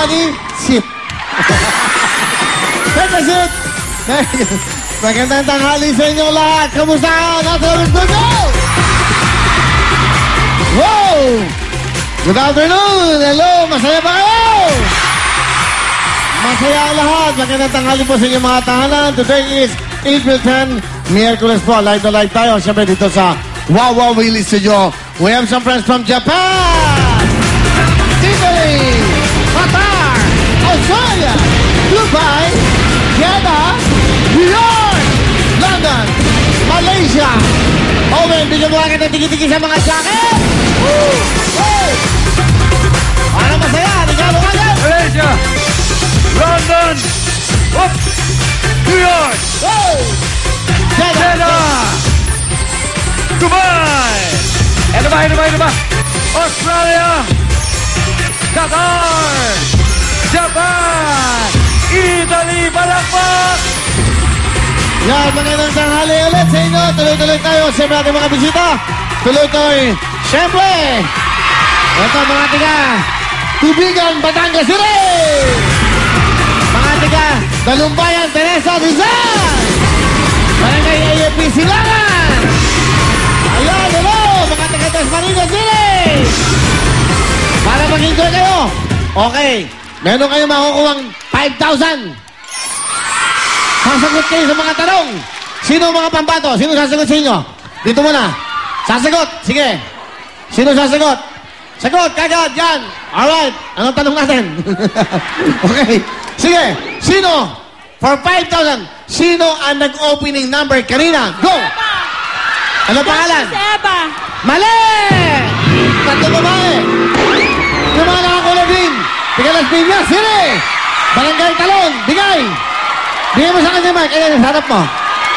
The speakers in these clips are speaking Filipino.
money, sip. Take a sip. Magandang tanghali sa inyong lahat. Kamusta? Let's go! Wow! Good afternoon! Hello! Masaya ba kayo? Masaya ang lahat. Magandang tanghali po sa inyong mga tahanan. Today is April 10, Miyerkules po. Live na live tayo. Siyempre dito sa Wow Willie Studio. We have some friends from Japan, Italy, Qatar, Australia, Dubai, Jeddah, New York, London, Malaysia. Owen, bigyan mo agad ng tiki-tiki sa mga jacket. Woo! Hey! Para masaya, regalo agad. Malaysia, London, up, New York, Hey! Jeddah, Dubai, ano ba? Australia, Qatar, Japan, Italy, palakpak! Yan, magandang tanghali ulit sa inyo. Tuloy-tuloy tayo. Siyempre natin mga bisita. Tuloy-tuloy. Siyempre, ito mga tiga, Tubigan, Batangas City. Mga tiga, Dalumbayan, Teresa, Rizal. Barangay AFP, Silangan. Ayan, hello, mga tiga Tasmanidas City. Para mag-enjoy kayo. Okay, meron kayo makukuhang 5,000. Sasagot kayo sa mga tanong. Sino ang mga pambato? Sino sasagot sa inyo? Dito muna. Sasagot. Sige. Sino sasagot? Sagot. Kagad. Yan. Alright. Anong tanong natin? Okay. Sige. Sino? For 5,000. Sino ang nag-opening number kanina? Go! Ano pangalan? Seba. Mali! Tatlo babae. Yung mga nakakulay green. Tiga Las Piñas. Sili! Barangay Talon. Bigay! Bigay mo sa kanya, Mark. Ayan, harap mo.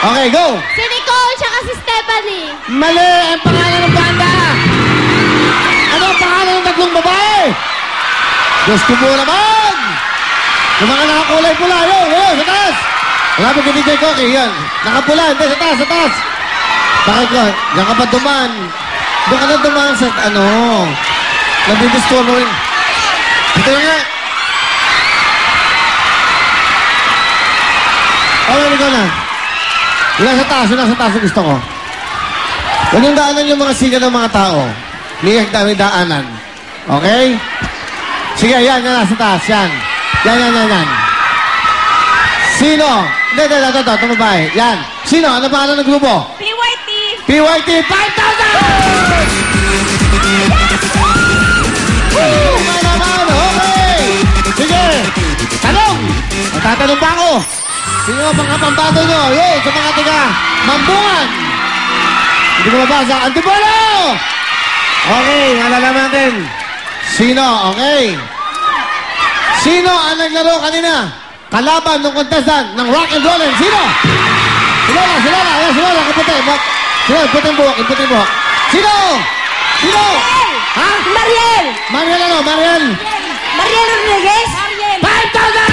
Okay, go. Si Nicole, tsaka si Stephanie. Mali ang pangalan ng banda. Ano ang pangalan ng tatlong babae? Diyos ko po naman. Yung mga nakakulay pula. Yun, sa taas. Malapit kay DJ Cocky, yan. Nakapula, hindi, sa taas. Bakit ko? Yan ka pa duman. Doon ka na duman sa, nabibistore mo rin. Ito nga. Okay, ikaw na. Yun sa taas yung gusto ko. Huwag yung daanan yung mga siga ng mga tao. May daanan. Okay? Sige, yan, nasa taas, yan. Yan. Sino? Hindi, ito, babae. Yan. Sino? Ano pangalan ng grupo? PYT. PYT, 5,000! Woo! Naman, okay! Sige, tanong! Magtatanong pa ako. Sino ang mga pambato nyo? Yun, sa mga tiga, Mambungan! Hindi ko mabasa. Antipolo! Okay, nalalaman natin. Sino? Okay. Sino ang naglaro kanina? Kalaban ng contestant ng rock and rollin'. Sino? Si Lola. Ayan, si Lola, kaputi. Sino? Puting buhok. Sino? Ha? Mariel. Mariel ano? Mariel Rodriguez. 5,000!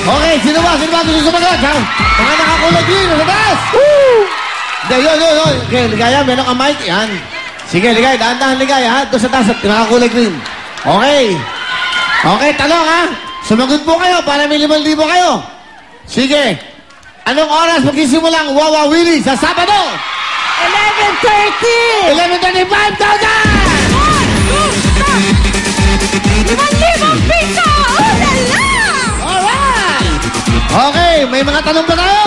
Okay, sino ba gusto sumagot? Ha? Mga nakakulay green, sa taas! Hindi, yun. Okay, Ligaya, meron kang mic. Yan. Sige, Ligaya, dahan-dahan Ligaya, ha? Doon sa taas, nakakulay green. Okay. Okay, tanong, ha? Sumagot po kayo para may 5,000 kayo. Sige. Anong oras magsisimula ang Wawa Willie sa Sabado? 11:30. 11:30, 5,000! 5,000 piso. Ulala! Alright! Okay, may mga tanong ba tayo?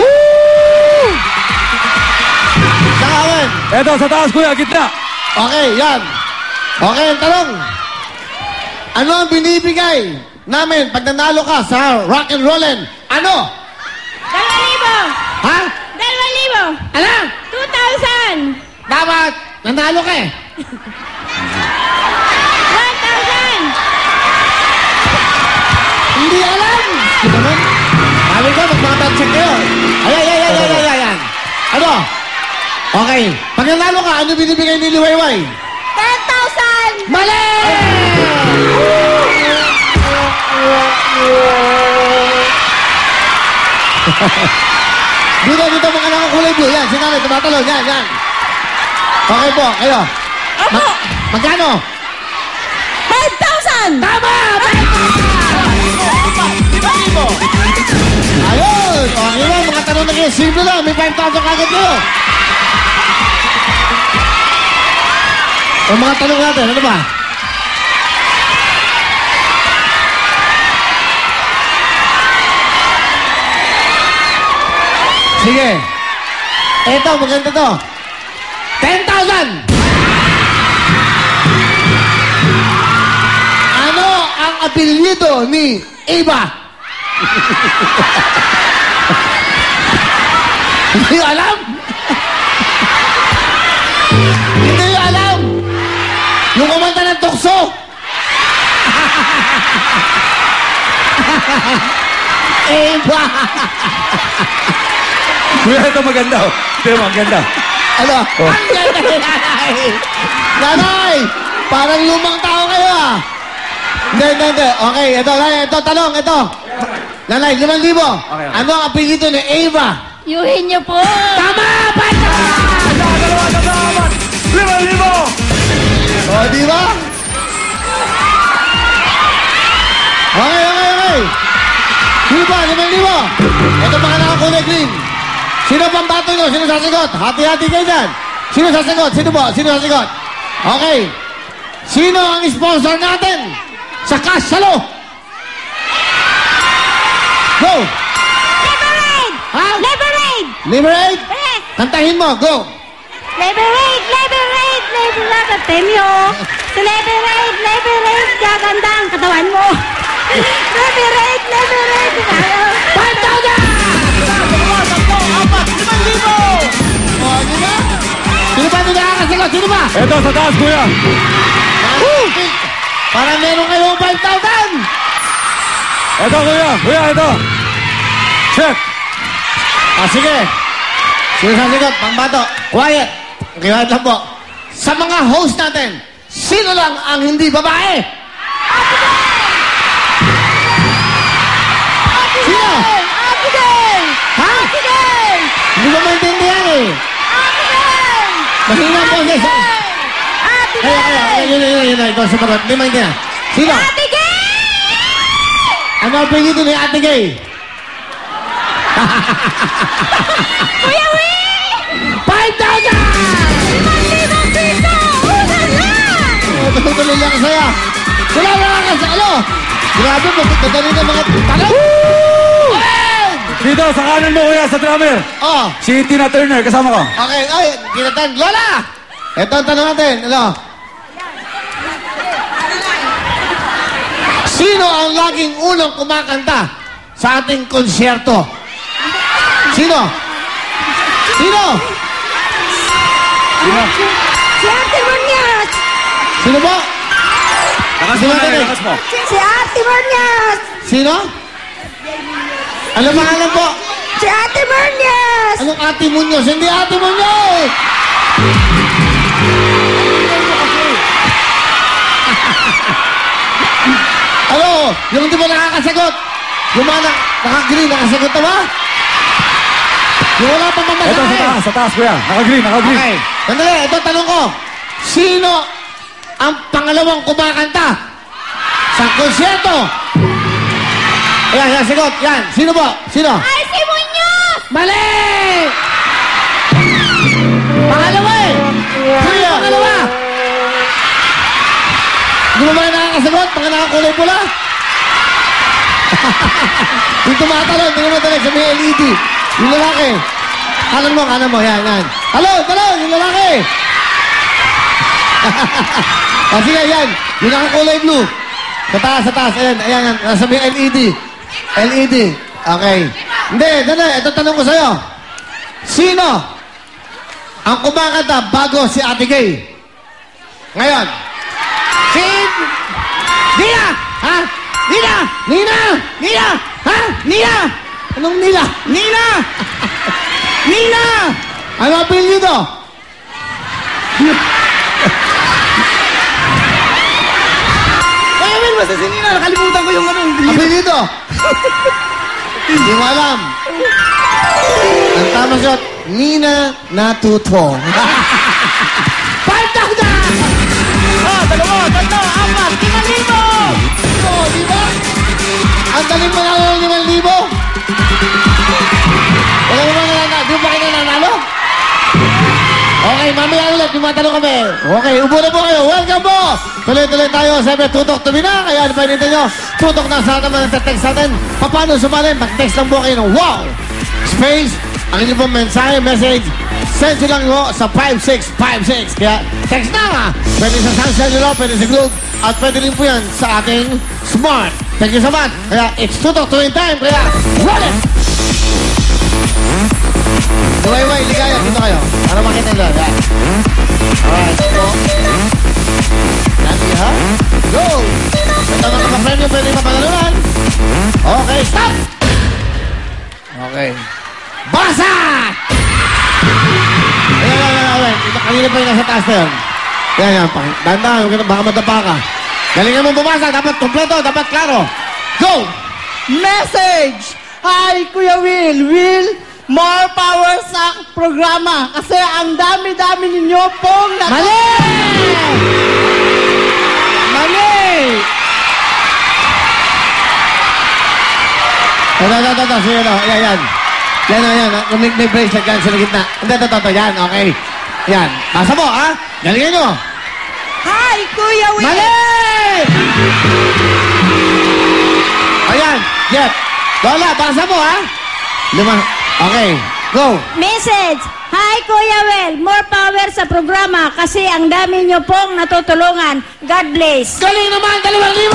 Sakawan. Eto, sa taas, kuya, gitna. Okay, yan. Okay, ang tanong. Ano ang binibigay namin pag nanalo ka sa rock and rollin'? Ano? 2,000. Ha? 2,000. Ano? 2,000. Dapat nanalo ka eh. 1,000. Hindi alam. Ito naman. Sabi ko, magmamacheck kayo. Ayan. Ano? Okay. Pag nanalo ka, ano binibigay ni Liwayway? 10,000. Mali! Dito mga nakakulay blue. Yan, sinanay, tumatalon. Yan. Okay po, kayo. Opo. Magkano? 5,000! Tama! 5,000! Ayun! Okay ba? Mga tanong na kayo. Simple lang. May 5,000 kagad kayo. O mga tanong natin. Ano ba? Sige. Eto, maganda to. 10,000! Ano ang apelyido ni Eva? Hindi nyo alam? Hindi nyo alam? Yung kumanta ng tukso? Eva! Kuya, ito maganda. Oh. Ito yung maganda. Ano? Ang ganda ni Nanay! Nanay! Parang lumang tao kayo ah! Hindi. Okay, ito, tanong, ito. Nanay, 5,000. Okay. Ano ang apelyido ni Eva? Yuhin niyo po! Tama! Bata! Dalawa na dapat. 5,000. O, di ba? Okay. Di ba, 5,000? Ito mga nakakulay green. Sino pang bato nyo? Sino sasagot? Hati-hati kayo dyan. Sino sasagot? Sino po? Sino sasagot? Okay. Sino ang sponsor natin sa Kasalo? Go! Liberate! Ha? Liberate! Liberate? Yes! Kantahin mo. Go! Liberate! Liberate! Liberate! Temyo! To liberate! Gaganda ang katawan mo! Liberate! 5,000! O, di ba? Sino ba nakakasagot? Sino ba? Ito, sa taas, kuya. Para meron kayong 5,000! Ito, kuya. Kuya, ito. Check. Sige. Sino sasagot? Pangbato. Quiet. Quiet lang po. Sa mga host natin, sino lang ang hindi babae? Sino? Abigail! Ha? Abigail! Hindi ba maintindihan eh? Abigail! Mahina po siya. Abigail! Yun. Ikaw sumagot. Hindi maintindihan. Sino? Abigail! Ano ang apelyido ni Ate Gay? Kuya Will! 5,000! 5,000 piso! Ulala! Tuloy lang saya. Wala ka sa ano? Grabe, magdadali ng mga tanong. Dito, sa kanan mo, kuya, sa drummer. Oh, Si Tina Turner, kasama ko. okay. Ay, kinatan. Lola! Ito ang tanong natin. Ano? Sino ang laging unang kumakanta sa ating konsyerto? Sino? Sino? Si Ate Munyas! Sino ba? Lakas mo, Nay, lakas mo. Si Ate Munyas! Sino? Ano pangalan po? Si Ate Munyas! Anong Ate Muñoz? Hindi Ate Muñoz! Ano? Yung di ba nakakasagot? Yung mga naka-green, nakasagot na ba? Yung wala pang Ito, mamasahe. sa taas, kuya. Naka-green. Okay. Sandali, ito tanong ko. Sino ang pangalawang kumakanta sa konsyerto? Ayan, sagot. Yan. Sino po? Sino? Ay, si Munyas! Mali! Pangalawa eh! Sino pangalawa? Hindi mo ba nakakasagot? Mga nakakulay pula? Yung tumatalon, tingnan mo talaga sa may LED. Yung lalaki. Kanan mo, yan. Talon, yung lalaki. Sige, yan. Yung nakakulay blue. Sa taas, ayan, nasa may LED. LED. Okay. Hindi, ito tanong ko sa'yo. Sino ang kumakanta bago si Ate Gay? Ngayon. Si... Nina! Ha? Nina! Ha? Nina! Anong Nina? Nina! Ano ang apelyido? Basta si Nina, nakalimutan ko yung ano. Apelyido? Hindi mo alam. Ang tama shot, Nina Natuto. 5,000! dalawa, tatlo, apat, 5,000! Oo, di ba? Ang daling manalo ng 5,000. Wala mo ba nanalo? Di ba kayo nanalo? Okay, mamaya ulit, tumatanong kami. Okay, upo na po kayo. Welcome po! Tuloy-tuloy tayo. Siyempre, tutok to na. Kaya ano pa hinintay nyo? Tutok na sa naman ang text natin. Paano sumali? Mag-text lang po kayo ng wow! Space, ang inyong pong mensahe, message, send nyo lang po sa 5656. Kaya text na nga. Pwede sa Sunshine nyo, pwede sa Globe, at pwede rin po yan sa ating Smart. Thank you so much. Kaya it's tutok to time. Kaya roll it! Duway-way, ligaya. Dito kayo. Para makita nyo. Yan. Alright, so. Yan, ha? Go! Ito na mga premyo, pwede mapagalunan. Okay, stop! Okay. Basa! Ayan. Kanina pa yung nasa taas na yun. Yan. Dahan-dahan, baka matapa ka. Galingan mo bumasa. Dapat kompleto, dapat klaro. Go! Message! Hi, Kuya Will. Will, more power sa programa. Kasi ang dami-dami ninyo pong Mali! Mali! Ito. Sige, ito. Yan. Yan. May bracelet yan sa gitna. Hindi, ito. Yan, okay. Yan. Basa mo, ha? Galingan nyo. Hi, Kuya Will. Mali! Ayan. Yep. Lola, basa mo, ha? 5. Okay. Go. Message! Hi, Kuya Will! More power sa programa kasi ang dami nyo pong natutulungan. God bless! Galing naman, 2,000!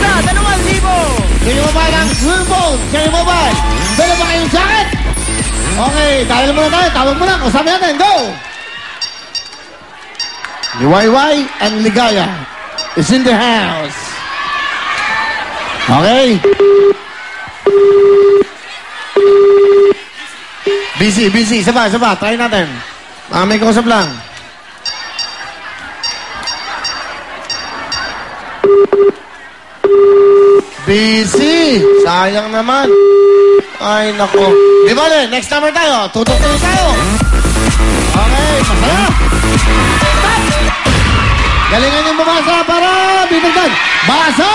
Sa 2,000! Kayo mo ba ng full phone? Kayo mo ba? Dala ba kayong jacket? Okay, dahil muna tayo. Tawag mo lang. Usapin natin. Go! Liwayway and Ligaya is in the house. Okay? Busy. Saba. Try natin. May kausap lang. Busy. Sayang naman. Ay, nako. Di ba, next number tayo. Tutok tayo. Okay, masaya. Galingan yung bumasa para bitagdan. Basa!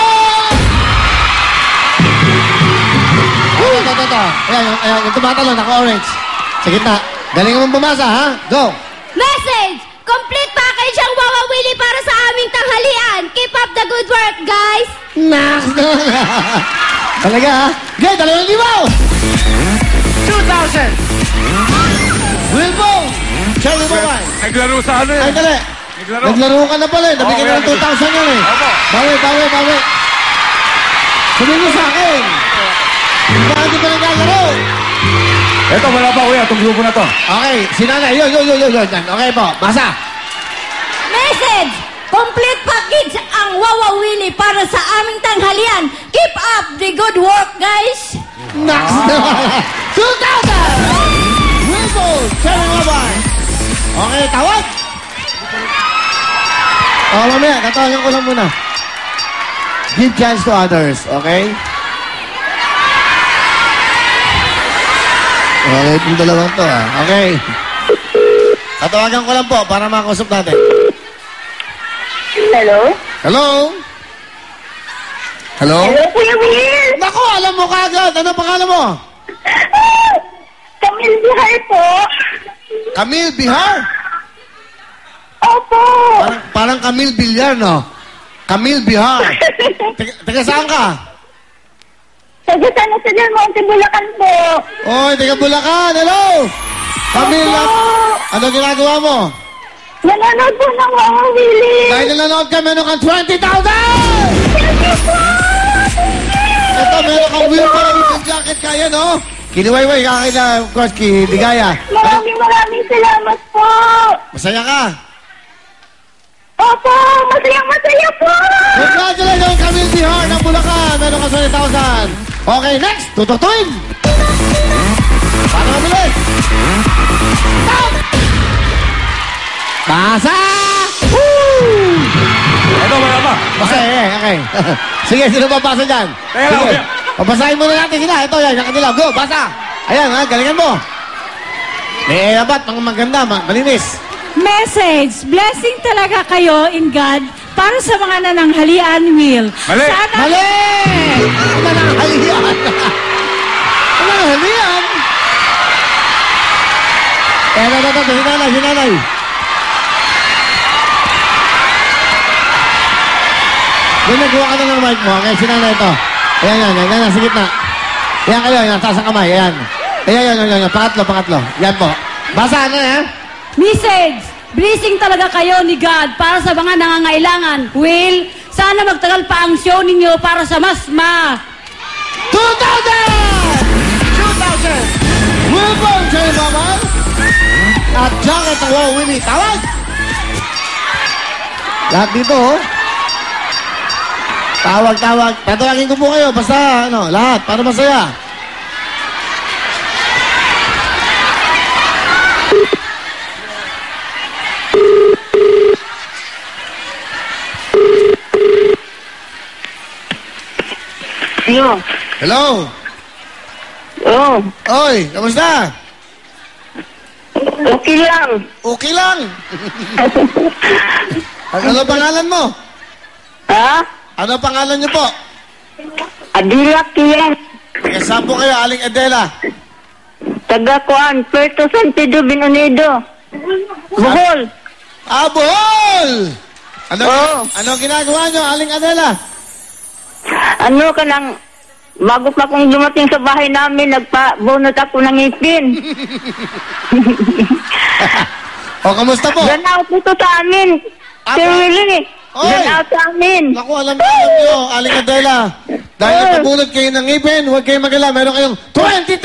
Ito. Ayan, yung tumatalon, naka-orange. Sa gitna. Galingan mong bumasa, ha? Go! Message! Complete package ang Wawa Willy para sa aming tanghalian. Keep up the good work, guys! Nax! Talaga, ha? Okay, 2,000! 2,000! Wilbon! Cherry Bobay! Naglaro sa ano Ay, yan? dali! Naglaro ka na pala eh. Nabigyan ka ng 2,000 yan eh. Opo. Bawi. Sabihin mo sa akin. Bakit di pa naglalaro? Ito, wala pa kuya. Itong grupo na to. Okay, si nanay. Yun. Okay po, basa. Message! Complete package ang Wawa Willy para sa aming tanghalian. Keep up the good work, guys! Nax! 2,000! Wilbon! Cherry Bobay! Okay, tawag! Mamaya, tatawagan ko lang muna. Give chance to others, okay? Okay, itong dalawang to, ha? Okay. Tatawagan ko lang po para makausap natin. Hello? Hello? Hello? Hello, Kuya Will! Nako, alam mo kagad. Ano pangalan mo? Camille Bihar po. Camille Bihar? Opo. Parang Camille Villar, no? Camille Bihar. Taga saan ka? Taga San Jose del Monte, Bulacan po. Oy, taga Bulacan. Hello! Camille, ano ginagawa mo? Nanonood po ng Wawa Willy. Dahil nanonood ka, meron kang 20,000! Ito, meron kang wheel para with jacket kaya, no? Kiniwayway ka kaya, of course, Ligaya. Maraming salamat po. Masaya ka? Opo, masaya po. Congratulations, Camille Bihar ng Bulacan. Meron kang 20,000. Okay, next. Tututuin. Paano mabilis? Stop! Pasa! Woo! Ito, wala pa. Okay. Sige, sino ba basa dyan? Teka lang, Sige. kuya. Pabasahin muna natin sila. Ito, yan, yung kanila. Go, basa! Ayan, ha, galingan mo. May abat, mga maganda, malinis. Message, blessing talaga kayo in God para sa mga nananghalian, Will. Mali! Sana... Mali! Mananghalian! Mananghalian! Ito, sinanay. Ginagawa ka na ng mic mo. Okay, sinanay ito. Ayan, sa gitna. Ayan kayo, yan, taas ang kamay, ayan. Ayan, pangatlo. Yan po. Basa, ano yan? Message! Blessing talaga kayo ni God para sa mga nangangailangan. Will, sana magtagal pa ang show ninyo para sa mas 2,000! Wilbon, Jerry Maman. At Jacket ang Wow Willie. Tawag! Lahat dito, oh. Tawag. Tatawagin ko po kayo. Basta, lahat. Para masaya. Hello? Oh, Oy, kamusta? okay lang. Okay lang. Ano pangalan mo? Ha? Ano pangalan niyo po? Adila Kiyan. Saan po kayo, Aling Adela? Taga Kuan, Puerto San Pedro Binunido. Bohol. Bohol! Oo. Ano ginagawa niyo, Aling Adela? Ano ka nang, bago pa kong dumating sa bahay namin, nagpa-bonus ako ng ipin. Kamusta po? Diyan out dito sa amin. Sir Willie, Oy! diyan out sa amin. Naku, alam niyo, Aling Adela. Dahil napabunod kayo ng ipin, huwag kayong mag-alala. Meron kayong 20,000!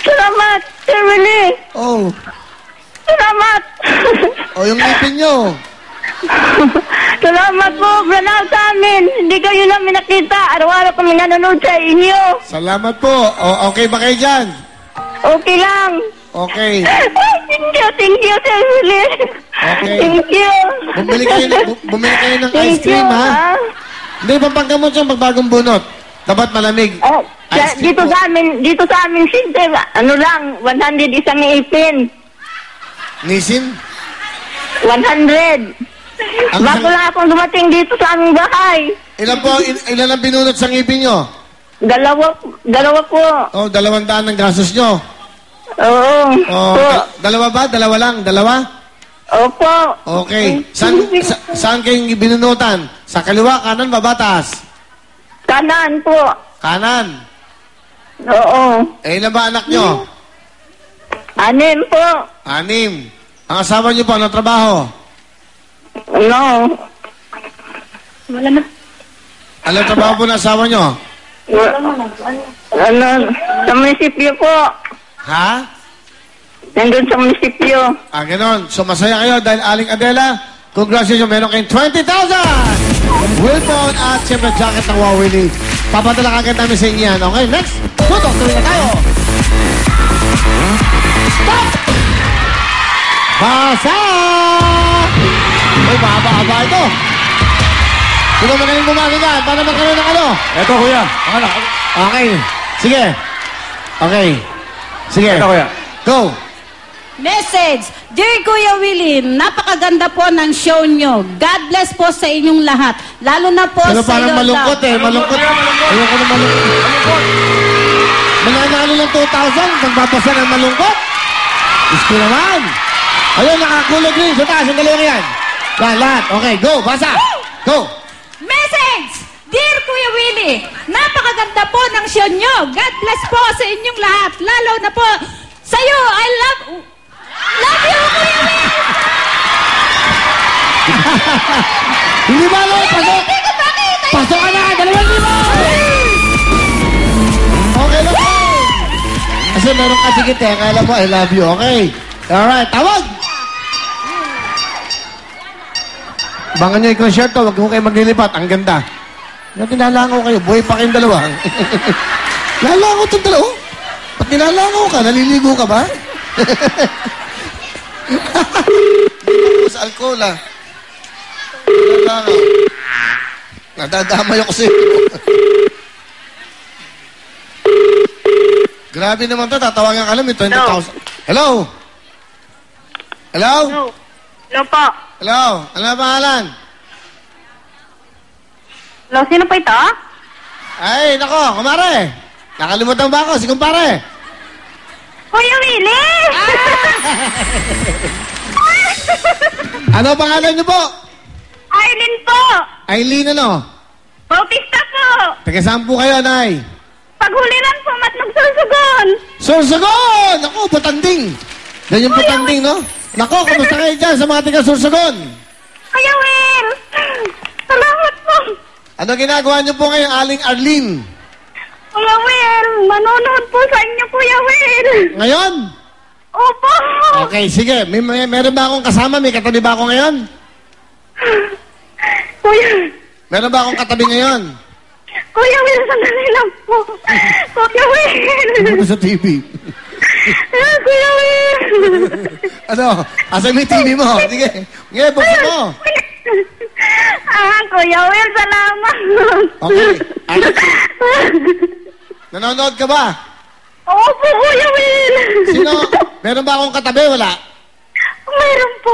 Salamat, Sir Willie. Oh. Salamat. Yung ipin niyo. Salamat po, branaw sa amin. Hindi kayo namin nakita. Araw-araw kami nanonood sa inyo. Salamat po. Okay ba kayo dyan? Okay lang. Okay. Thank you, Sir Willie. Okay. Thank you. Bumili kayo ng ice Thank you, cream, ha? Hindi, pampanggamot yung pagbagong bunot. Dapat malamig. Ice cream Dito po. sa amin, Sinter, ano lang, 100 isang ipin. Nisin? 100. Ang Bago lang akong dumating dito sa aming bahay. Ilan ang binunot sa ngipin nyo? Dalawa po. 200 ang gastos nyo. Oo. Po. Dalawa ba? Dalawa lang? Dalawa? Opo. Okay. Saan kayong binunutan? Sa kaliwa, kanan, babatas? Kanan po. Kanan. Oo. Ilan ba anak nyo? 6 po. 6. Ang asawa nyo po, anong trabaho? No. Wala na. Anong trabaho po ng asawa nyo? Ano, sa munisipyo po. Ha? Nandun sa munisipyo. Ganon. So, masaya kayo dahil Aling Adela, congratulations, meron kayong 20,000! Wilbon at siyempre jacket ng Wow Willie. Papadala kagad namin sa inyo yan. Okay, next. Tutok, tuloy na tayo. Stop! Basa! Uy, mahaba-haba ito. Sino magaling bumasa dyan? Paano magkaroon ng ano? Eto, kuya. Okay. Sige. Okay. Sige. Eto, kuya. Go. Message! Dear Kuya Willie, napakaganda po ng show nyo. God bless po sa inyong lahat. Lalo na po Pero sa parang iyo. malungkot eh. Malungkot. Ayoko na malungkot. Mananalo ng 2,000, magpapasa ng malungkot. Gusto naman. Ayun, nakakulog rin. Sa taas, ang dalawang yan. Yan, lahat. Okay, go. Basa. Go. Message! Dear Kuya Willie, napakaganda po ng show nyo. God bless po sa inyong lahat. Lalo na po sa iyo. I love you, Kuya Willie. Hindi ba, Lord? Pasok. Pasok ka na. 2,000. Okay lang po. Kasi meron ka dikit eh. Kaya mo, I love you. Okay. Alright. Tawag. Bangan nyo yung shirt to. Huwag mo kayo maglilipat. Ang ganda. Nilalangaw kayo. Buhay pa kayong dalawa. Lalangaw itong dalawa. Ba't nilalangaw ka? Naliligo ka ba? Hindi mo sa alcohol, ah. Nilalangaw. Nadadamay ako sa'yo. Grabe naman to. Tatawagan ka lang. 20,000. Hello? Hello? Hello po. Hello? Ano ang pangalan? Hello, sino po ito? Ay, nako, kumare. Nakalimutan ba ako? Si kumpare. Kuya Willie! Ano ang pangalan niyo po? Arlene po! Aileen ano? Bautista po! Taga saan po kayo, Nay? Paghuliran po, Matnog Sursugon! Sursugon! Ako, Butanding. Yan yung Butanding, no? Nako, kamusta kayo dyan sa mga taga Sursugon? Kuya Will! Salamat po! Ano ginagawa niyo po ngayon, Aling Arlene? Kuya Will! Manonood po sa inyo, Kuya Will! Ngayon? Opo! Okay, sige. Meron ba akong kasama? May katabi ba ako ngayon? Kuya... Meron ba akong katabi ngayon? Kuya Will, sandali lang po. Kuya Will! Ano sa TV? Kuya Will! Ano? Asan may TV mo? Sige. Ngayon, buksan mo. Kuya Will, salamat. Okay. Nanonood ka ba? Opo, Kuya Will. Sino? Meron ba akong katabi? Wala. Meron po.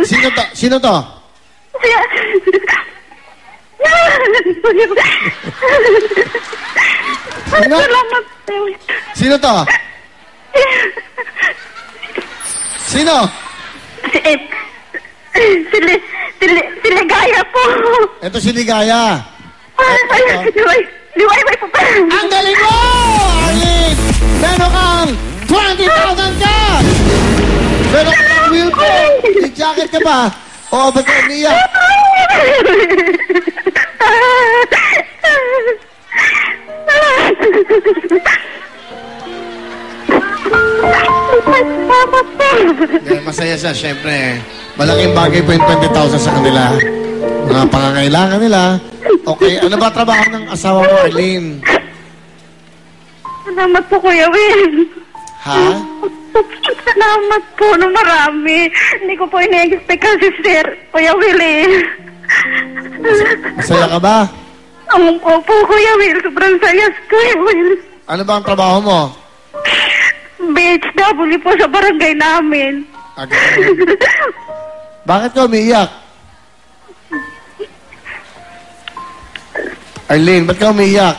Sino to? Sino to? Sino? Salamat. Sino to? Sino? Si Ligaya po. Ito si Ligaya. Liwayway po pa. Ang galing mo! Arlene! Meron kang 20,000 ka! Meron kang wheel po! May jacket ka ba? Oo, ba't ka umiyak? Masaya siya, syempre. Malaking bagay po yung 20,000 sa kanila. Mga pangangailangan nila. Okay, ano ba trabaho ng asawa mo, Arlene? Salamat po, Kuya Will. Ha? Salamat po na marami. Hindi ko po ina-expect kasi, sir. Kuya Will, Masaya ka ba? Opo, Kuya Will. Sobrang saya, Kuya Will. Ano ba ang trabaho mo? BHW po sa barangay namin. Bakit ka umiiyak? Arlene, ba't ka umiiyak?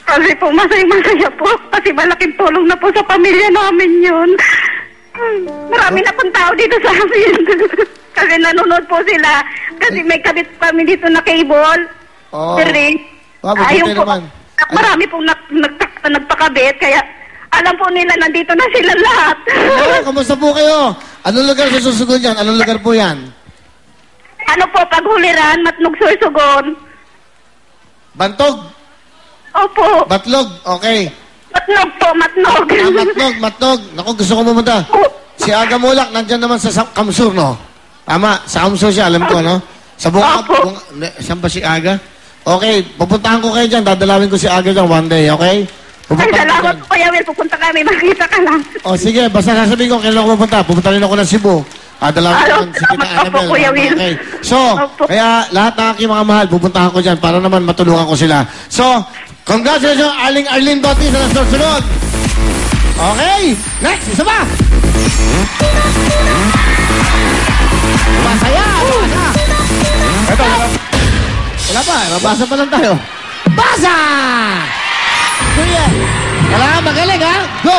Kasi po, masaya po. Kasi malaking tulong na po sa pamilya namin yun. Marami na pong tao dito sa amin. Kasi nanonood po sila. Kasi may kabit kami dito na cable. Oo. Ring. Mabuti Ayun po, naman. marami pong nagpakabit. Kaya alam po nila nandito na sila lahat. Hello, kamusta po kayo? Anong lugar sa Sursugon yan? Anong lugar po yan? Ano po, Paghuliran, Matnog Sursugon. Bantog? Opo. Batlog? Okay. Matnog po, Matnog. Matnog. Naku, gusto ko pumunta. Si Aga Mulak, nandyan naman sa Kamsur, no? Tama, sa Kamsur siya, alam ko, no? Sa Opo. Saan ba si Aga? Okay, pupuntahan ko kayo dyan. Dadalawin ko si Aga dyan one day, okay? Ay, salamat po, Kuya Will. Pupunta kami, makita ka lang. O sige, basta sasabihin ko kailan ako pupunta. Pupunta rin ako ng Cebu. Dalawin ko si Tita Salamat po, Annabel. Kuya Will. Okay. So, Opo. kaya lahat ng aking mga mahal, pupuntahan ko dyan para naman matulungan ko sila. So, congratulations, Arlene Bautista na Sursugon. Okay, next, isa pa. Masaya, masaya. Ito, Wala pa, mabasa pa lang tayo. Basa! Kuya, kailangan magaling ha? Go!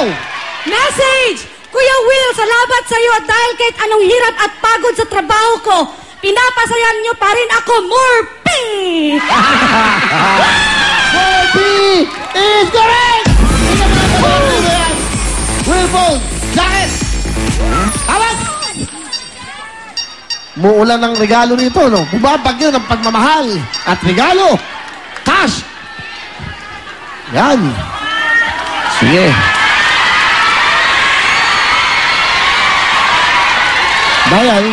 Message! Kuya Will, salamat sa iyo at dahil kahit anong hirap at pagod sa trabaho ko, pinapasayan niyo pa rin ako more pay! Corby is correct! Wilbon, jacket! Hawak! Muulan ng regalo nito, no? Bumabagyo ng pagmamahal at regalo. Cash! Yan. Sige. Bayan.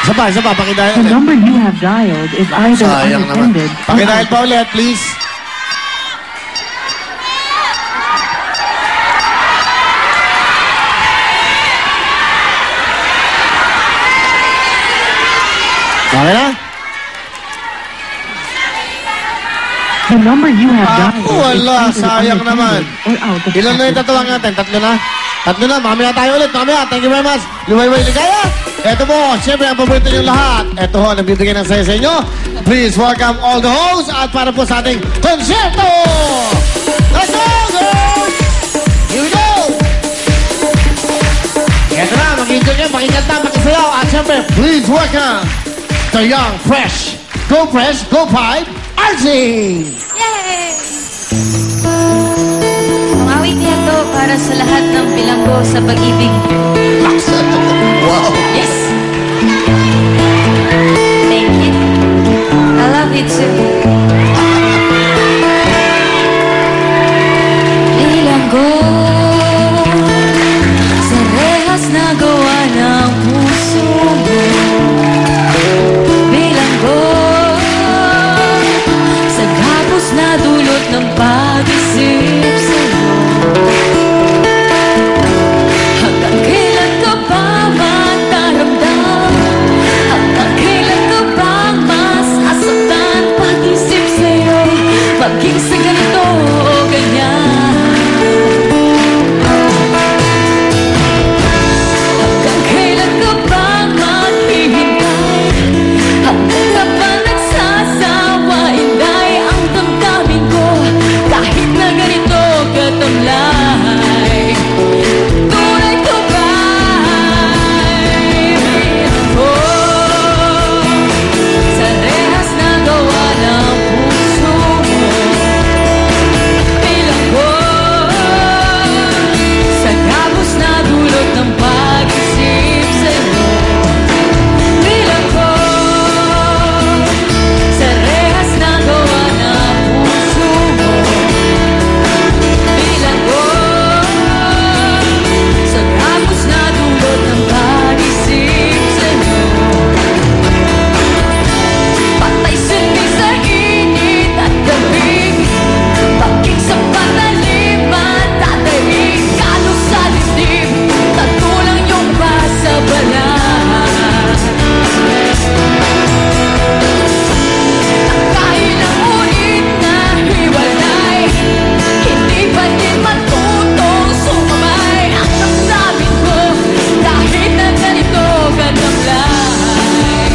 Isa pa, pakidahil The ulit. number you have dialed is either Sayang naman. unattended or Pakidahil pa ulit, please. Okay na? The number you have dialed wala, is either sayang naman. unattended or out of Ilan na yung tatawag natin? Tatlo na? Tatlo na, mamaya tayo ulit, mamaya. Thank you very much. Lumayway ligaya. Ito po, siyempre ang paborito niyong lahat. Ito ho, nagbibigay ng saya sa inyo. Please welcome all the hosts at para po sa ating konsyerto! Let's go, girls! Here we go! Ito na, mag-enjoy kayo, makikanta, makisayaw. At siyempre, please welcome the young, fresh, go pipe, RC! Yay! Ang awit niya to para sa lahat ng bilanggo sa pag-ibig. Wow! Yes! Thank you. I love you too. Bilanggo sa rehas na gawa ng puso mo. Bilanggo sa gapos na dulot ng pag-isip sa'yo. Hanggang kailan ka ba magdaramdam? Hanggang kailan ka ba masasaktan? Pag-isip sa'yo, maging sa ganito o ganyan. Hanggang kailan ka ba maghihintay? Hanggang ka ba nagsasawa? Inday ang damdamin ko kahit na ganito katamlay. Tunay ko ba'y bilanggo sa rehas na gawa ng puso mo? Bilanggo sa gabos na dulot ng pag-isip sa'yo. Bilanggo sa rehas na gawa ng puso mo. Bilanggo sa gabos na dulot ng pag-isip sa'yo. Patay sundin sa init at lamig, bakit sa pataliman tatarik, kalos sa dibdib, tatulang yung pasabalan. Nakailang ulit na hiwalay, hindi pa din matutong sumamay ang damdamin ko kahit na ganito katamlay.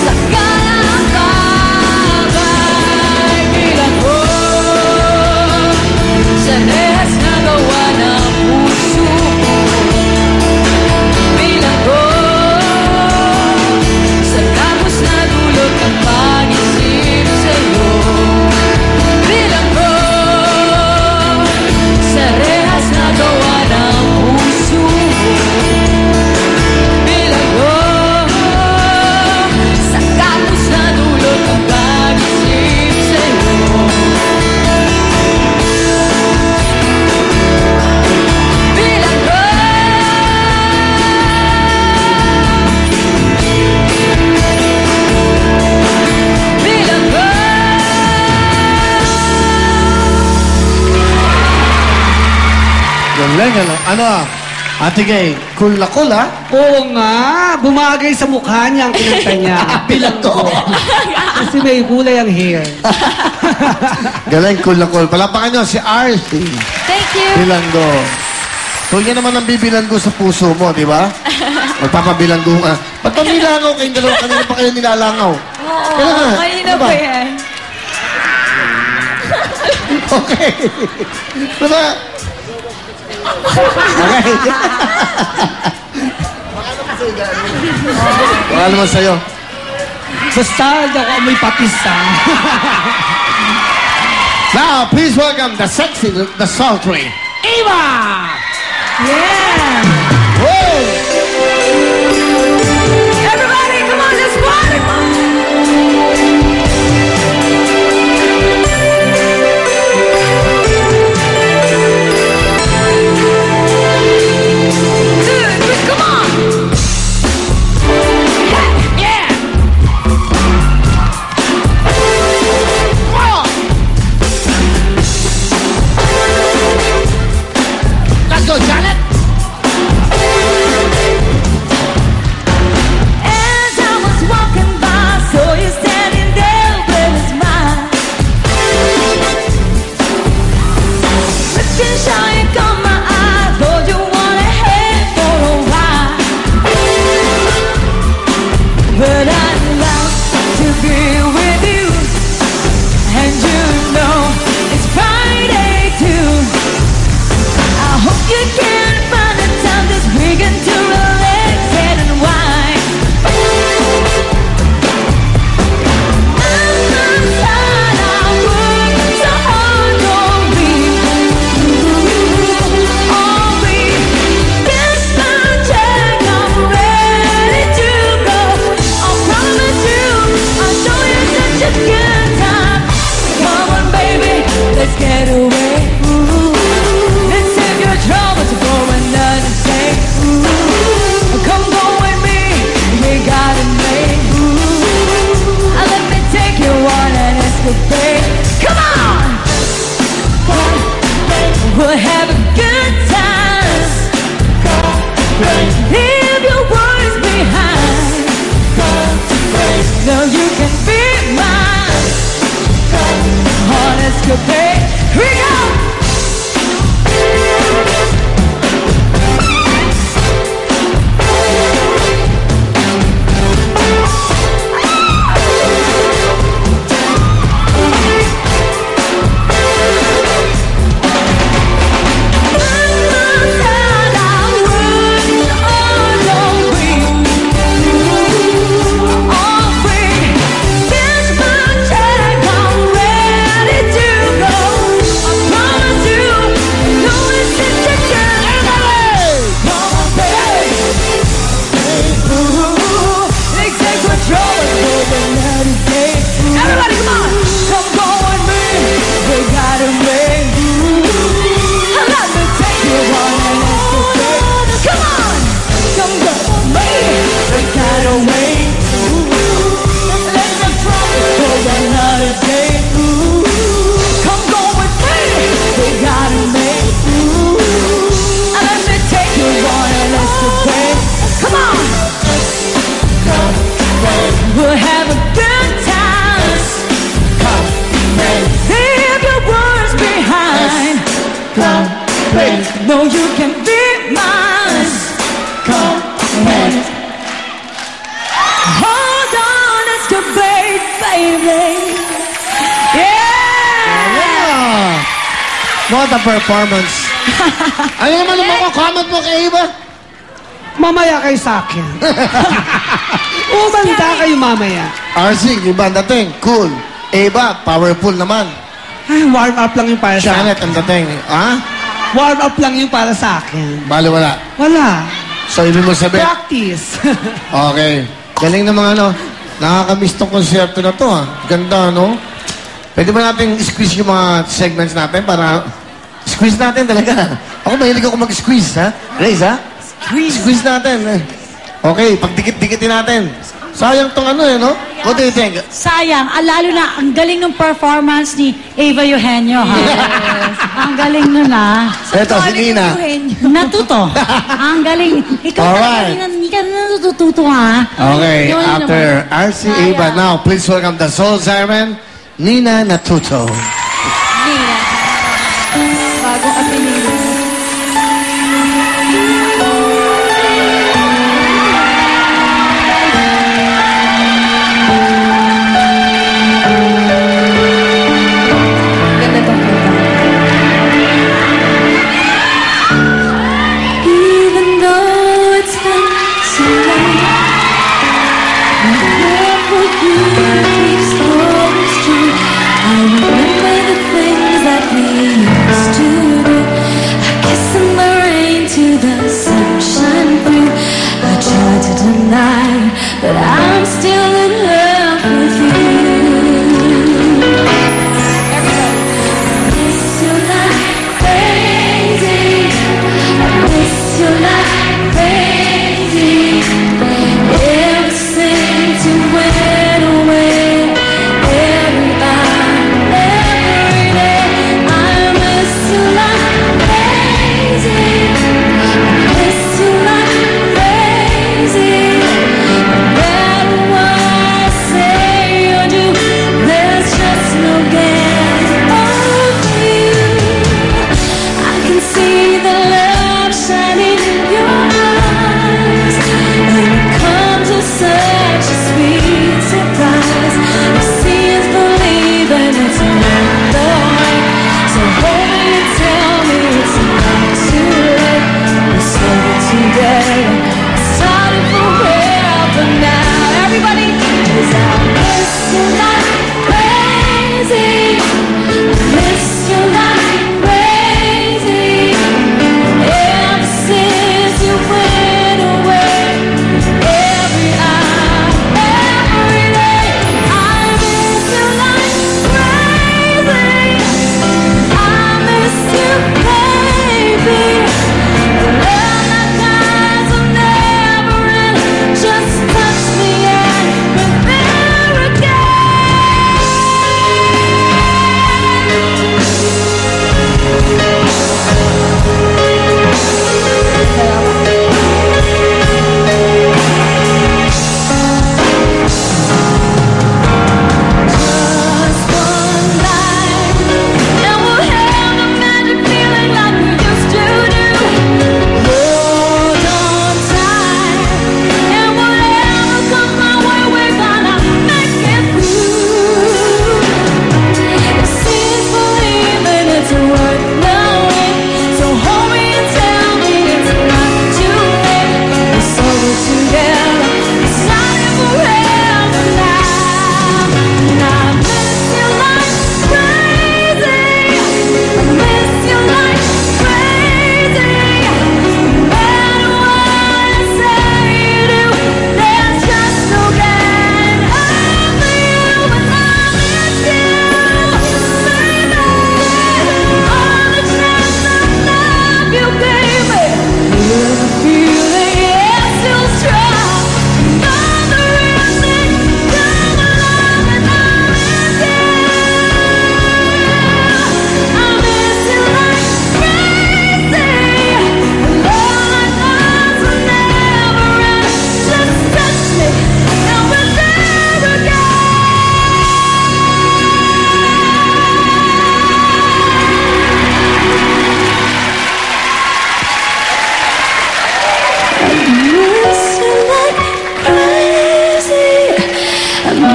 Sakalang bagay bilanggo sa rehas na gawa ng puso mo. Bilanggo sa gapos na dulot ng pag-isip sa'yo. Bilanggo sa rehas na gawa ng puso mo. Bilanggo sa gapos na dulot ng pag-isip sa'yo. Bilanggo bilanggo. Galing, ano? Ate Gay, cool na cool, ha? Oo nga, bumagay sa mukha niya ang kinanta niya. Bilanggo. Kasi may kulay ang hair. Galing, cool na cool. Palapakan nyo si RC. Thank you. Bilanggo. Huwag niya naman ang bibilanggo sa puso mo, di ba? Magpapabilanggo nga. Ba't pa nilangaw kayong dalawa? Kanina pa kayo nilalangaw? Oo, Kaya nga, kanina diba? pa yan. Okay. Diba? Okay. Baka naman sa'yo. Basta ako may patis Now, please welcome the sexy, the sultry, Eva! Yeah. Whoa! Everybody, come on, let's party. Dude, come on. Yeah. Come on! Let's go, Janet! saw you caught my eye, thought you wanna head for a ride. But I'd like to be with you, and you know it's Friday too. I hope you can find the time this weekend to relax and wine. I'm tired, I work so hard on me. On me. This my check, I'm ready to go. I promise you, I'll show you such a good time. Come on, baby, let's get away. Let's save your troubles for another day. Come go with me, we got it made. Let me take you on an escapade. Come on! We'll have a good time. Leave your worries behind. No, you can be mine. On escapade. Here we go! Everybody, come on! Come go with me. We got it made. Let me take you on an escapade. Come on! Come go with me. We got it made. Let me promise for another day. Come go with me. We got it made. Let me take you on an escapade. Come on! We'll have a good time. Leave your words behind. No, you can be mine. Hold on, it's the baby. Yeah! Yeah! What a performance. Ano naman ang mga comment mo kay Eva? Mamaya kayo sa akin. Umanda kayo mamaya. RC, iba ang dating. Cool. Eva, powerful naman. Ay, warm up lang yung para sa akin. Janet ang dating. Ha? Warm up lang yung para sa akin. Bali wala. Wala. So, ibig mo sabihin. Practice. Okay. Galing ng mga ano. Nakakamiss tong konserto na to, ha? Ganda, no? Pwede ba natin squeeze yung mga segments natin para squeeze natin talaga. Ako mahilig ako mag-squeeze, ha? Raise, ha? Squeeze natin. Okay, pagdikit-dikitin natin. Sayang tong ano, no? What do you think? Sayang, lalo na ang galing ng performance ni Eva Eugenio, ha? Ang galing nun, ha? Eto, si Nina. Natuto. Ang galing. Ikaw Alright. hindi ka natututo, ha? Okay, Yun after naman. RC Eva, now please welcome the Soul Siren, Nina Natuto. Nina. Bago ka pinili. Ganda tong kanta. Even though it's been so long, my love for you keeps growing strong. I remember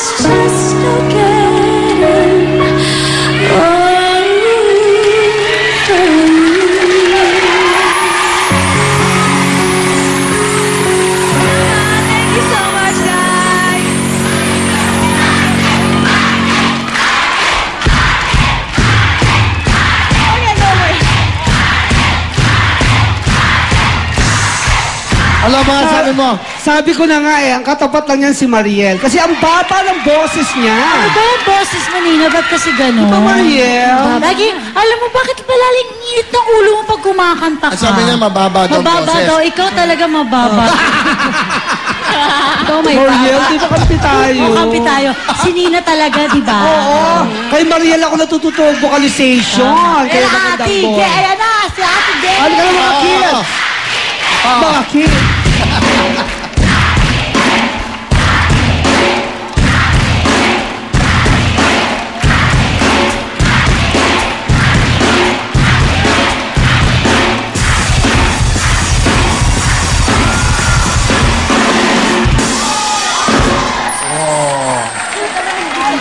was just getting Thank you so much, guys. Okay, go away. Ano mga sabi mo? Sabi ko na nga ang katapat lang yan si Mariel. Kasi ang baba ng boses niya. Ano ba yung boses mo, Nina? Ba't kasi gano'n? Diba, Mariel? Lagi, alam mo, bakit palaling init ng ulo mo pag kumakanta ka? Sabi niya, mababa daw ang Mababa boses. daw. Ikaw talaga mababa. Ikaw may Mariel, baba. di ba kampi tayo? Oo, kampi tayo. Si Nina talaga, di ba? Oo. Kay Mariel ako natututo ang vocalization. Kaya magandang Ate boy. Gay, ayan na, si Ate Gay. Ano ka na mga kids? Mga kids.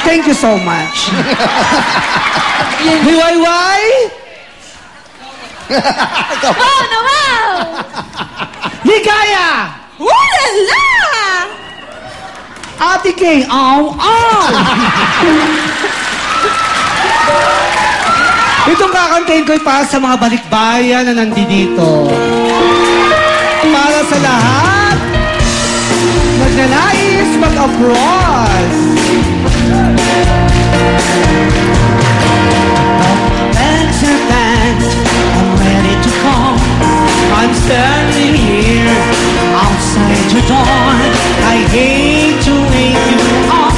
Thank you so much. Liwayway? Oh, no, wow! Ligaya! Wala! Ate Kay, Itong kakantahin ko ay para sa mga balikbayan na nandito. Para sa lahat, nagnanais mag-abroad. Bags are packed, I'm ready to come. I'm standing here outside your door. I hate to wake you up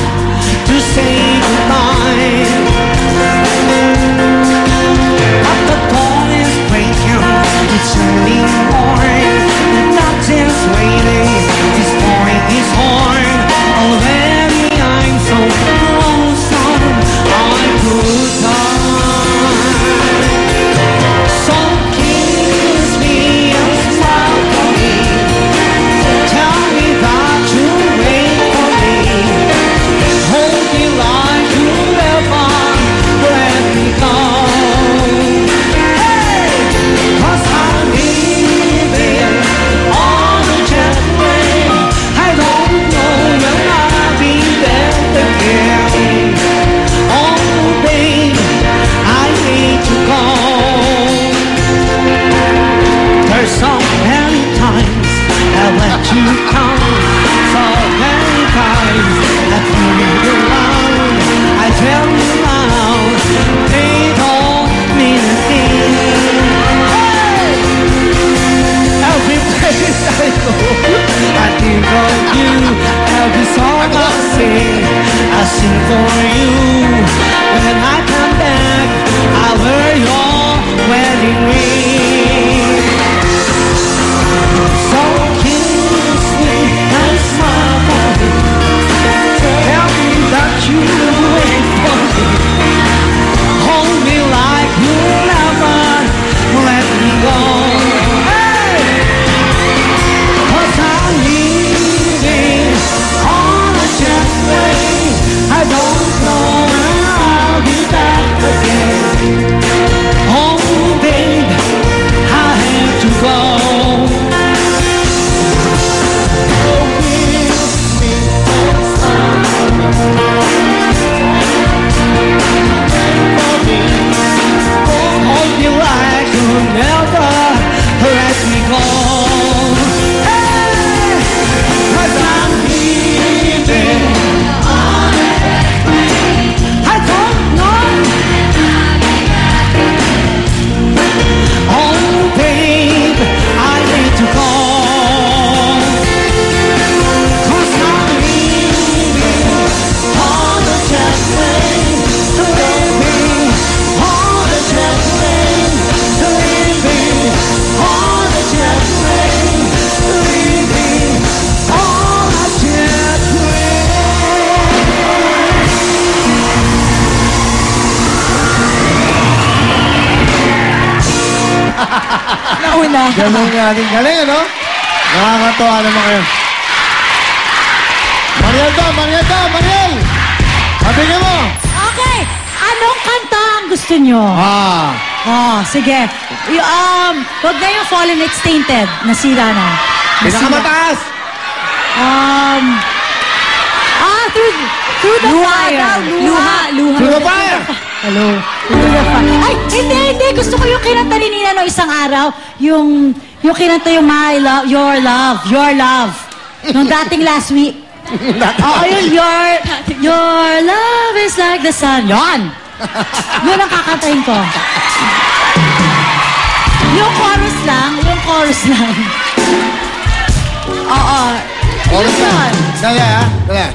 to say goodbye. But the dawn is breaking, it's early morning. The doctor's waiting, he's pouring his horn. Already I'm so close on our good time. So kiss me and smile for me. Tell me that you wait for me. Hold me like you never let me go. Hey, 'cause I'm leaving on a jet plane. I don't know when I'll be there again. Oh, babe, I need to go. There's so many times I've let you down. So many times I've thrown you around. I tell you now, they don't mean a thing. Hey! Every place I go, I think of you. Every song I sing for you. When I come back, I'll wear your wedding ring. So kiss me and smile for me. Tell me that you wait for me. Hold me like you'll never let me go. Hey! 'Cause I'm leaving on a jet plane. I don't know when I'll be back again. Oh, babe, I have to go. Hold me like you'll never let me go. Hey, 'cause I'm leaving on a jet plane. I don't know. Oh, babe, I need to go. 'Cause I'm leaving on a jet plane. Leaving on a jet plane. Leaving on a jet plane. Leaving on a jet Nauna. Galing nga rin. Galing, ano? Nakakatawa naman kayo. Mariel to, Mariel to, Mariel! Bigyan mo. Okay. Anong kanta ang gusto nyo? Sige. Huwag na yung Fallen Extainted. Nasira na. Pinakamataas. Through the fire. Luha. Through the fire. Hello. Through the fire. Ay, hindi. Gusto ko yung kinanta ni Nina no isang araw. Yung kinanta yung My Love, Your Love. Nung dating last week. Oo, yun, your love is like the sun. Yun ang kakantahin ko. Yung chorus lang. Oo. Chorus na. Dali.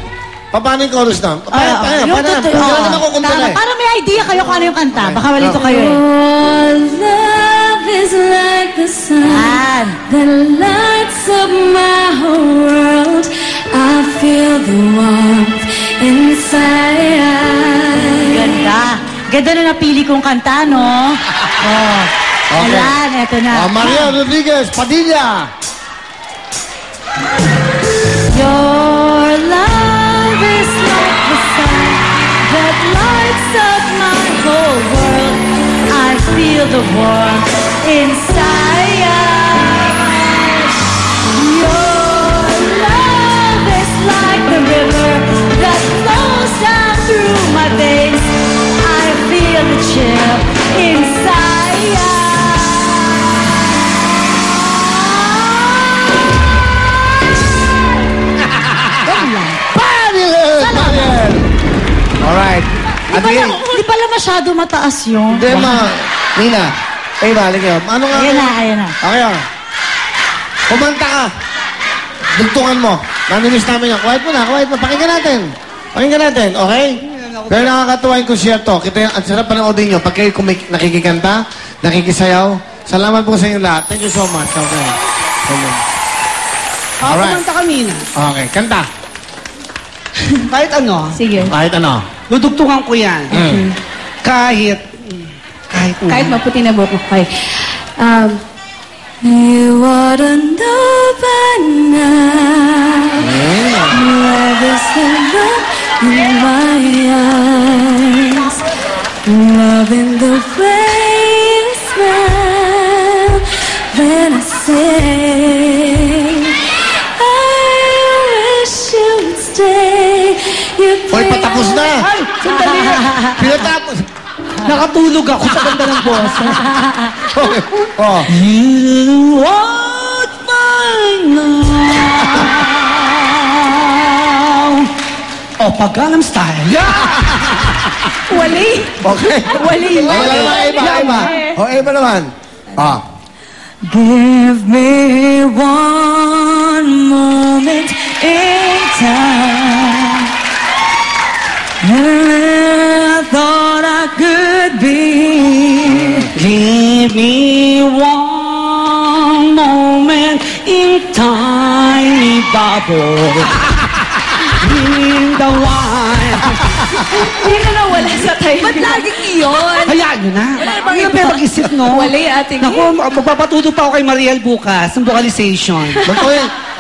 Paano yung chorus na? Paano naman kukunta na eh? Para may idea kayo kung ano yung kanta. Baka walito kayo eh. Your love is like the sun that lights up my whole world. I feel the warmth inside. Ganda na napili kong kanta, no? Ayan, eto na. Maria Rodriguez, Padilla. Your love is like the sun that lights up my whole world. I feel the warmth inside. Your love is like the river that flows down through my veins. I feel the chill inside. Mariel! Alright. Hindi pala masyado mataas yun. Hindi, Nina. Balik yun. Ano nga? Ayan na. Okay, kumanta ka. Dugtungan mo. Naminis namin yan. Quiet mo. Pakinggan natin, okay? Pero nakakatuwa yung konsyerto. Ang sarap panoodin nyo. Pag kayo nakikikanta, nakikisayaw. Salamat po sa inyo lahat. Thank you so much. Okay. Alright. Kumanta kami na. Okay, kanta. Kahit ano. Sige. Kahit ano. Dudugtungan ko yan. Kahit maputi na buhok ko. You ought to know by now. Love is the look in my eyes. Love in the way you smile when I say I wish you'd stay. Hoy, patapos na! Ay, sandali. Pinatapos! Nakatulog ako sa ganda ng boss. Oh. You want my love. Oh, Gangnam Style. Wali. Okay. Wali. Iba. Iba naman. Give me one moment in time. I thought I could be. Give me one moment in tiny bubble. In the wine. Hindi na nawala sa tayo. Ba't laging iyon? Hayaan nyo na. Hindi na pwede mag-isip, no? Wali, ate. Naku, magpapatuto pa ako kay Mariel bukas ng vocalization.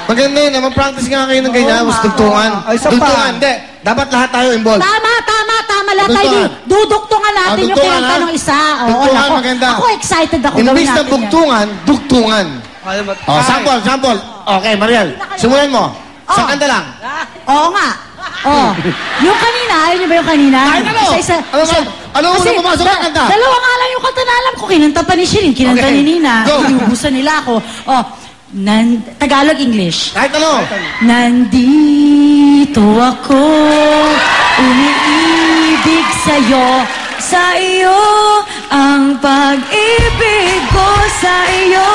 Maganda yun. Mag-practice nga kayo ng ganyan. Mas dugtungan. Dugtungan. Hindi. Dapat lahat tayo involved. Tama. Lahat tayo. Duduktungan natin yung kinanta ng isa. Dugtungan, maganda. Ako excited ako. Imbis na dugtungan. Sample. Okay, Mariel. Simulan mo. Sa kanta lang. Oo nga. Yung kanina, ayaw niyo ba yung kanina? Kahit ano? Ano Kasi una pumasok ng kanta? Dalawa nga lang yung kanta na alam ko. Kinanta pa ni Shirin, kinanta ni Nina. Go. Inubusan nila ako. Tagalog, English. Kahit ano? Nandito ako, umiibig sa iyo, ang pag-ibig ko sa iyo,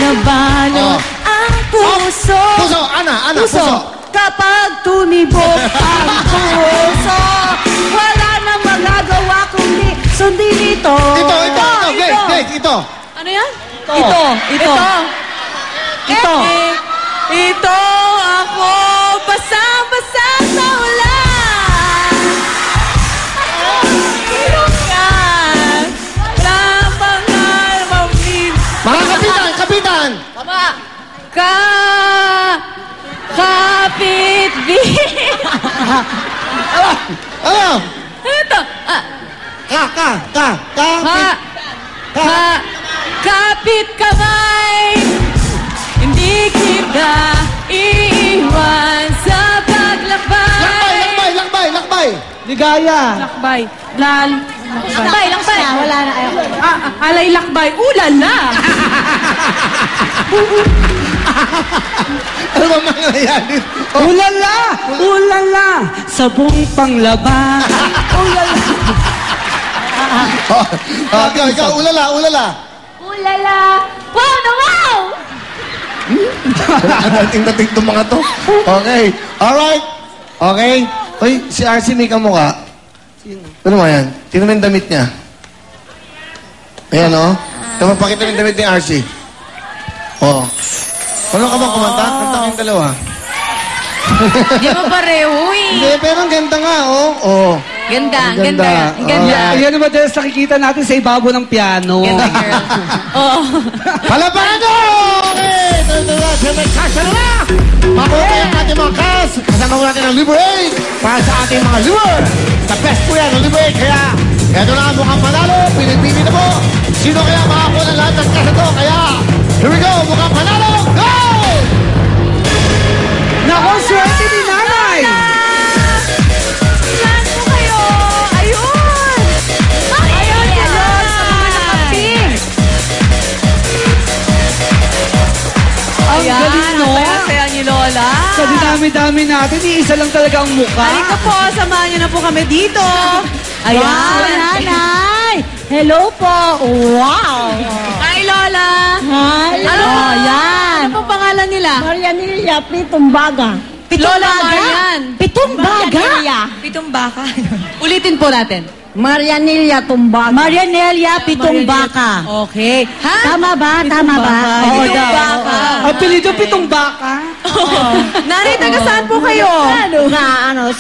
nabalot ang puso. Puso, Ana, puso. Kapag tumibok ang puso, wala nang magagawa kundi sundin ito. Ito. Ano yan? Ito ako, basang-basa sa ulan. Tulong yan. Lapangan mawin. Mga kapitan. Kapit-bit. Ano? Ito. Kapit kamay. Hindi kita iiwan sa paglakbay. Lakbay. Ligaya. Lakbay. Lakbay. Wala na. Ayoko. Alay lakbay. Ulala. Ano ba mangyayari? Ulala! Ulala! Sabong panglaba. Ulala! Ikaw, ulala. Ulala! Wow na wow! Dating itong mga to. Okay. Alright. Okay. Uy, si RC may kamukha. Ano mo yan? Sino may damit niya? Ayan, o. Pakita mo yung damit ni RC. Oo. Ano ka bang kumanta? Kanta kayong dalawa. Di mo pareho Hindi, eh. pero ang ganda nga, oh. Oh. Ganda. Yan ang madalas nakikita natin sa ibabaw ng piano. Ganda, girl. Oo. Palaparan nyo! Okay! Tuloy-tuloy, siyempre, kasya na! Makuha ang ating mga kas. Kasama mo natin ang Libre 8 para sa ating mga liver. The best po yan, ang Libre 8. Kaya, eto na ang mukhang panalo. Pinipili na po. Sino kaya makakuha ng lahat ng kas ito? Kaya, here we go! Mukhang panalo! Go! Nako, swerte ni Nanay! Saan po kayo? Ayun! Ayun sa mga nakaping. Ang galing, no? Saya ni Lola. Sa dinami-dami natin, iisa lang talaga ang mukha. Halika po, samahan niyo na po kami dito. Wow, Ayan. nanay! Hello po! Wow! Hi, Lola. Hi! Ano? Oh, yan! Ano pong pangalan nila? Marianilla Pitumbaga. Lola Marian. Pitumbaga? Pitong baka. Ulitin po natin. Marianilla Tumbaga. Marianilla Pitumbaka. Okay. Ha? Tama ba? Tama ba? Oo Pitong daw. baka. Apelido pitong baka. Nanay, taga saan po kayo?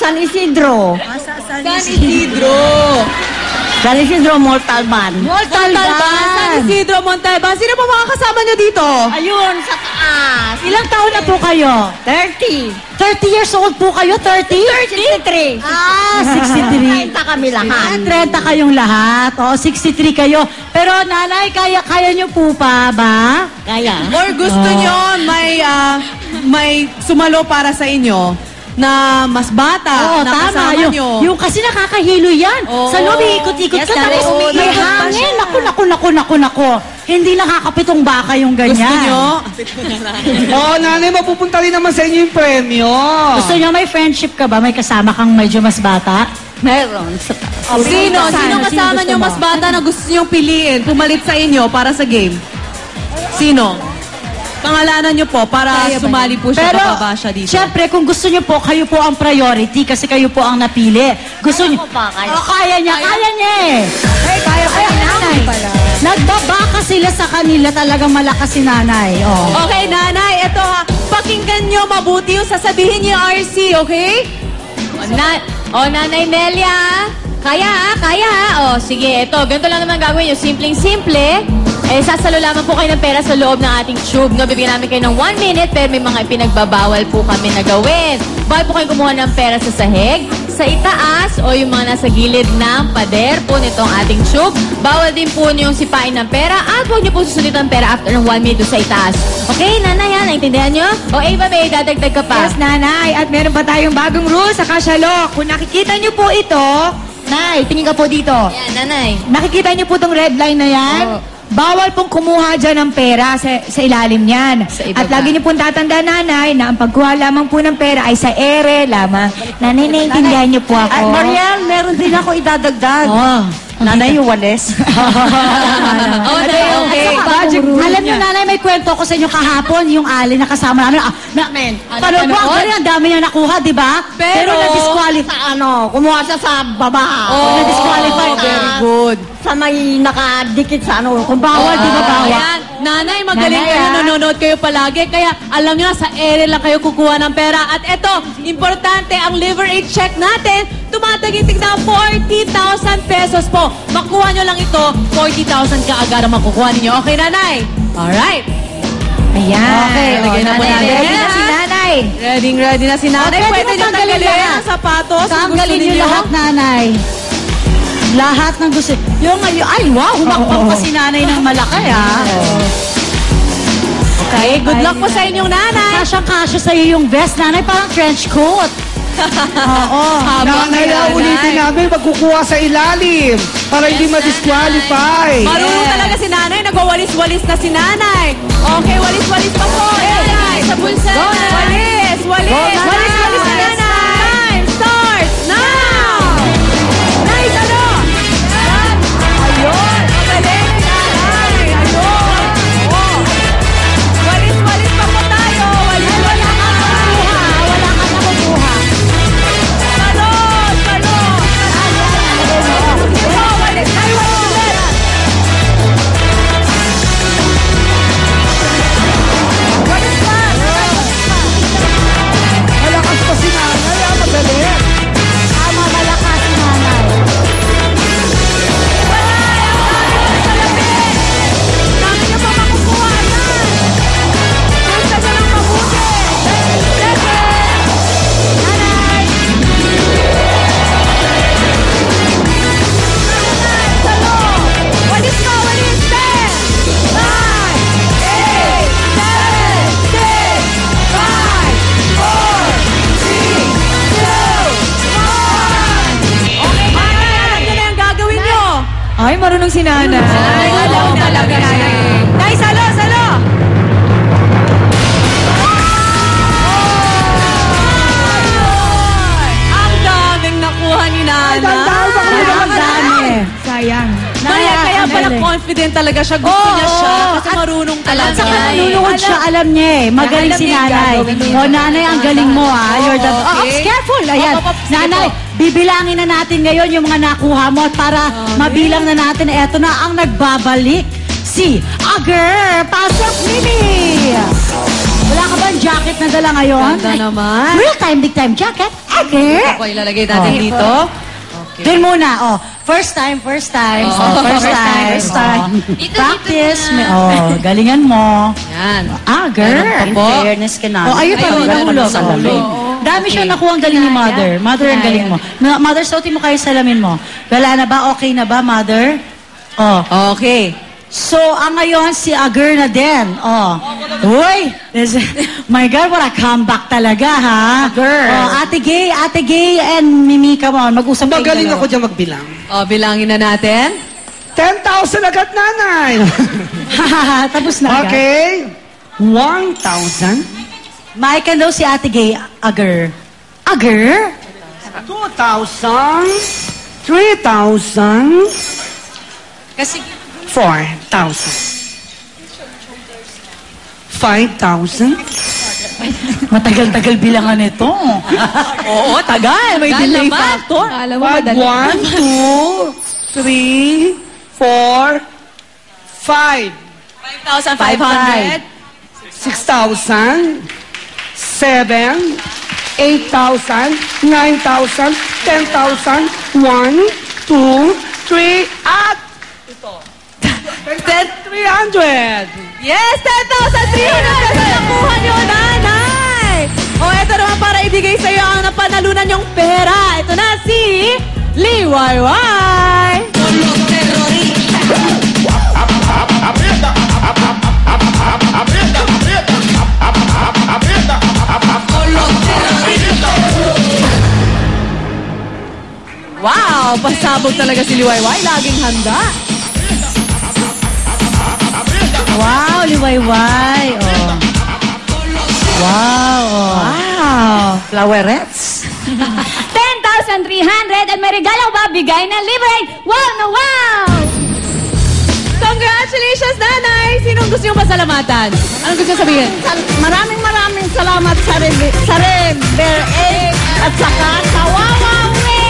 San Isidro. San Isidro. San Isidro Montalban. Montalban. San Isidro, Montalban. Sino po mga kasama nyo dito? Ayun, sa taas. Ilang taon na po kayo? 30. 30 years old po kayo? 30? 63. 63. 30 kami lahat. 30 kayong lahat. Oo, 63 kayo. Pero nanay, kaya nyo po pa ba? Kaya. Or gusto nyo may sumalo para sa inyo na mas bata Oo, na tama. kasama nyo? Yung kasi nakakahilo yan. Oo. Sa loob, ikot-ikot ka. Tapos oo, may nakakapit pa hangin. siya. Naku. Hindi nakakapitong baka yung ganyan. Gusto nyo? Oo, Nanay, mapupunta rin naman sa inyo yung premyo. Gusto nyo may friendship ka ba? May kasama kang medyo mas bata? Meron. Sino kasama nyo mas bata na gusto nyong piliin, pumalit sa inyo para sa game? Sino? Pangalanan nyo po para sumali po siya, bababa siya dito. Siyempre, kung gusto nyo po, kayo po ang priority kasi kayo po ang napili. Gusto nyo... Kaya niya eh. Kaya nanay. Nagbabaka sila sa kanila, talagang malakas si nanay. Oh. Okay, nanay, eto ha. Pakinggan nyo mabuti yung sasabihin niyo RC, okay? Nanay Nelia. Kaya ha. Sige, ito. Ganito lang naman gagawin nyo. Simpleng-simple. Sasalo lamang po kayo ng pera sa loob ng ating tube. No? Bibigyan namin kayo ng 1 minute, pero may mga pinagbabawal po kami na gawin. Bawal po kayo kumuha ng pera sa sahig, sa itaas, o yung mga nasa gilid ng pader po nitong ating tube. Bawal din po yung sipain ng pera, at huwag niyo po susulit ang pera after ng 1 minute sa itaas. Okay, nanay, naintindihan nyo? O Ava, may dadagdag ka pa. Yes, nanay. At meron pa tayong bagong rules sa Kasyalok. Kung nakikita nyo po ito, Nay, tingin ka po dito. Yan, nanay. nakikita nyo po itong red line na yan? Bawal pong kumuha dyan ng pera sa ilalim niyan. Sa ibaba. At lagi niyo pong tatanda, nanay, na ang pagkuha lamang po ng pera ay sa ere lamang. Nanay, naiintindihan niyo po ako. At Mariel, meron din ako idadagdag. Oh. Nanay, yung walis. Okay. Alam niyo, nanay, may kwento ko sa inyo kahapon, yung alin na kasama namin. Panood mo, ang galing, ang dami niya nakuha, di ba? Pero na-disqualify. Kumuha siya sa baba. Na-disqualify. Very good. Sa may nakadikit sa kung bawal, di ba bawal? Ayan. Nanay, magaling Nanay, kayo, nanonood kayo palagi. Kaya alam nyo na, sa ere lang kayo kukuha ng pera. At eto, importante, ang liver aid check natin, tumatagitig na 40,000 pesos po. Makuha nyo lang ito, 40,000 kaagad ang makukuha ninyo. Okay, nanay? Alright. Ayan. Okay, lagyan na po nanay, natin. ready na si nanay. nanay. Ready na si nanay. Okay, Pwede niyo tanggalin ang sapatos. kung gusto Tanggalin niyo ninyo. lahat, nanay. Lahat ng gusto. Ay, wow, humakbang pa si nanay ng malaki, ha? Okay, good luck po sa inyong nanay. Kasyang-kasya sa'yo yung vest, nanay. Parang trench coat. Oo. Nanay, ulitin namin, magkukuha sa ilalim para hindi ma-disqualify. Marunong talaga si nanay. Nagwawalis-walis na si nanay. Okay, walis-walis pa po. Nanay, sa bulsa. Walis na nanay. Time starts now. Nice, ano? Ayun. Magaling si nanay. Ayun. Oh. Walis-walis pa po tayo. Walis-walis pa po. Wala ka nakukuha. Salon. Ito, walis tayo. Walis ulit. Walis lang. Malakas pa si nanay, magaling. Tama, malakas si nanay. Dami niyo pa makukuha yan. Basta niyo lang mabuti. Nanay! Salo! Walis ka, walis! 10, 9, 8, 7, 6, 5, 4, 3, 2, 1. Okay, nanay, alam niyo na yung gagawin niyo. Ay, marunong si nanay. Alam talaga nanay. Nay, salo! Ang daming nakuha ni nanay. Ang dami. Sayang. Kaya pala confident talaga siya. Gusto niya siya kasi marunong At talaga. saka nalulungkot siya, alam niya eh. Magaling si nanay. O, nanay, ang galing mo, ha? You're the... Oh, careful. Ayan. Nanay, bibilangin na natin ngayon yung mga nakuha mo at para mabilang na natin, eto na ang nagbabalik. Si Agar Pasok Mimi. Wala ka ba ang jacket na dala ngayon? Ganda naman. Real time, big time jacket. Agar. Ako ilalagay natin dito. Doon muna, oh. First time. First time. Dito, Practice. dito muna. Galingan mo. Yan. Girl. Meron pa po. In fairness ka na. Ayun pa, Ayun, meron nahulog. pa sa ulo. Dami siya nakuha ang galing ni Mother. Mother, ang galing mo. Mother, suotin mo kayo sa salamin mo. Wala na ba? Okay na ba, Mother? Oh. Okay. So, ang ngayon, si Agar na din. Oh. Uy! My God, what a comeback talaga, ha? Agar. Oh, Ate Gay and Mimi, come on. Mag-usap kayo Magaling dalawa. ako dyan magbilang. Bilangin na natin. 10,000 agad, nanay. Tapos na agad. Okay. 1,000. Maikan daw si Ate Gay, Agar. Agar? 2,000. 3,000. Kasi 4,000. 5,000. Matagal-tagal bilangan ito. Oo, tagal. May delay factor. Alam mo, 1, 2, 3, 4, 5. 5,500. 6,000, 7, 8,000, 9,000, 10,000, 1, 2, 3, at ito. 10,300. Yes, 10,300 na nakuha niyo, nanay. Ito naman para ibigay sa iyo ang napanalunan niyong pera. Ito na si Liwayway. Wow, pasabog talaga si Liwayway. Laging handa. Wow, liwayway. Oh. Wow. Oh. Wow, flowerets. 10,300 at may regalo ba bigay na libre? Wow na wow! Congratulations, nanay! Sinong gusto niyong pasalamatan? Anong gusto niyong sabihin? Maraming salamat sa Rem, Bear 8, at saka sa Wawawi!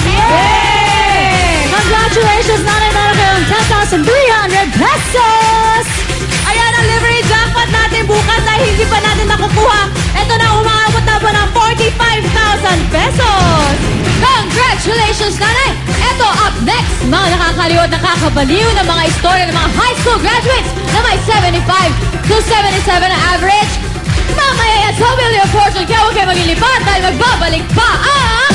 Yay! Congratulations, nanay, meron kayong 10,300 pesos! Ayan ang livery jackpot natin bukas na hindi pa natin nakukuha. Ito na, umaabot na po ng 45,000 pesos! Congratulations, nanay! Eto, up next, mga nakakaliw at nakakabaliw na mga istorya ng mga high school graduates na may 75 to 77 na average. Mamaya yan sa Wheel of Fortune, kaya huwag kayo maglilipat dahil magbabalik pa ang